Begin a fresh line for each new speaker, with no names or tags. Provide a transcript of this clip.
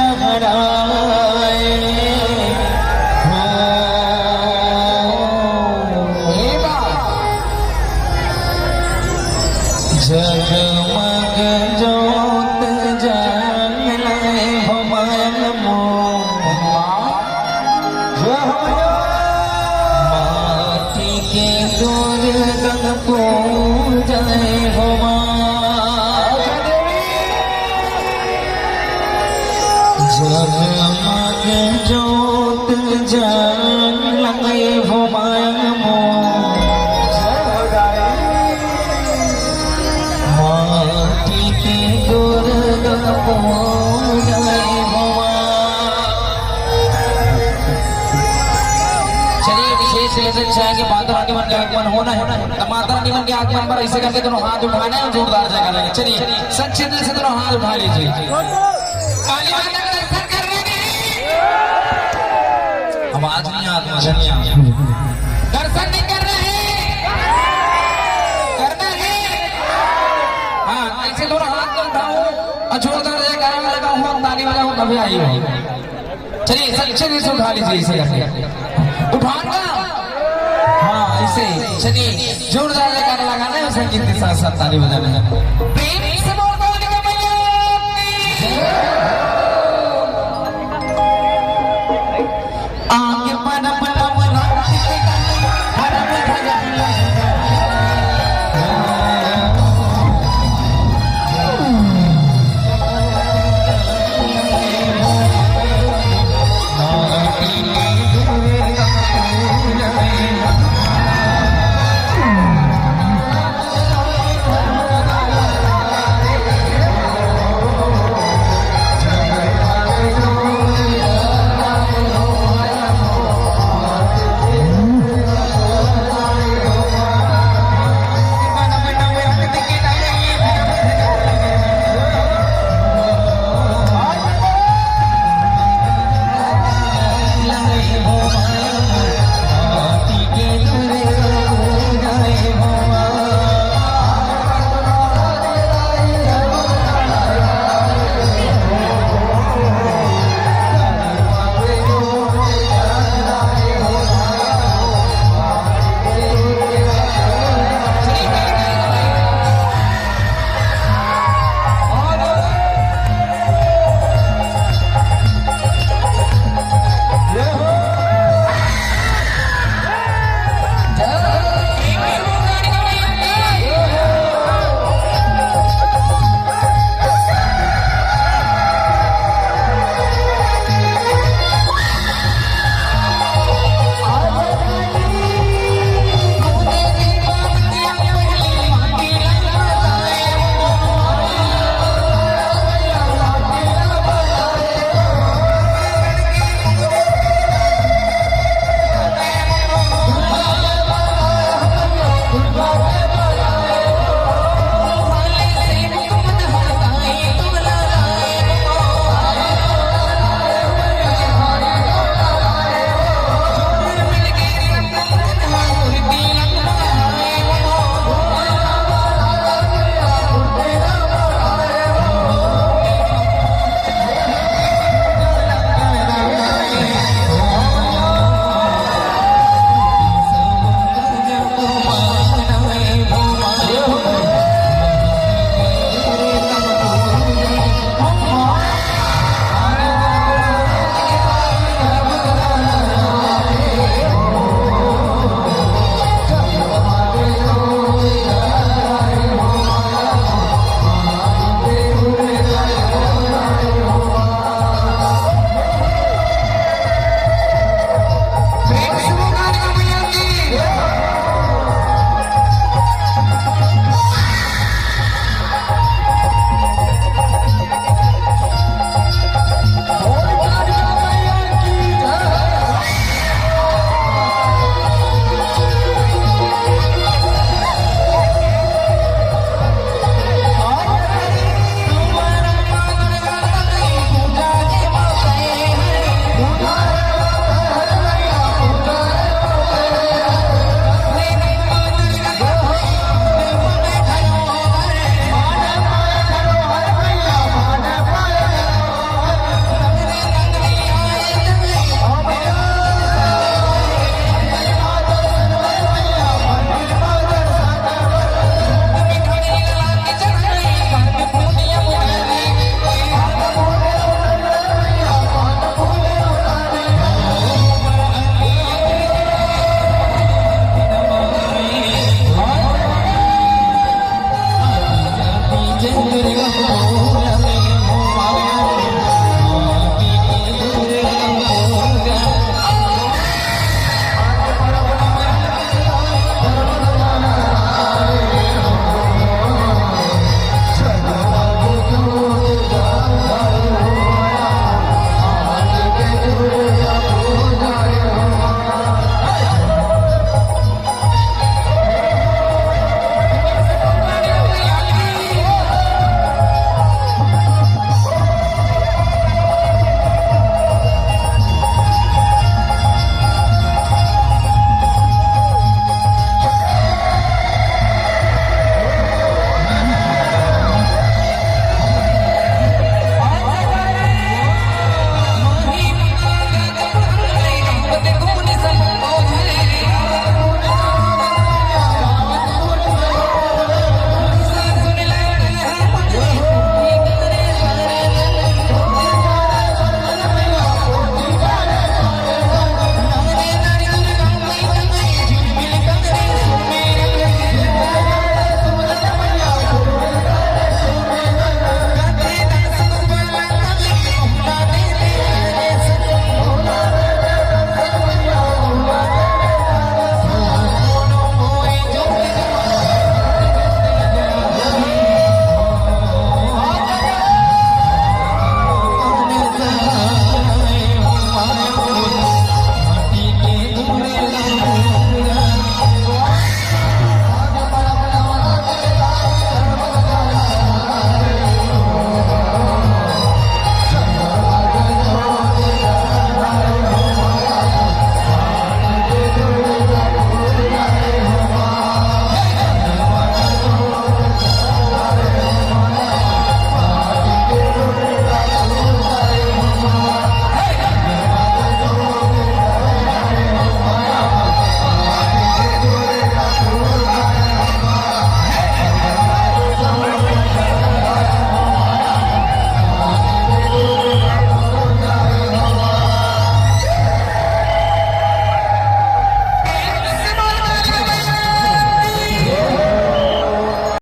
लहराए जगमग जोत जलाए हो मन माटी के दुर्गन पूजाए हो जगमग जोत जलाए हो मन माटी के दुर्गन पूजाए हो। चलिए विशेष लेकर चाहेंगे माता रानी मन के आगमन होना है तो माता रानी मन के आगमन पर ऐसे करके दोनों हाथ उठाना है और जोरदार जगह लेंगे। चलिए सच्चे दिल से दोनों हाथ उठा लीजिए। काली माता का दर्शन करने के आवाज नहीं आती दर्शन नहीं कर रहे करना है। हाँ ऐसे दोनों हाथ को उठाओ और जोरदार जगह लगाओ हो ताली बजाओ तभी आई हो। चलिए सच्चे दिल से उठा लीजिए इसे करके उठाना। हाँ ऐसे चलिए जोरदार जगह लगाना है संगीत के साथ साथ ताली बजाना है।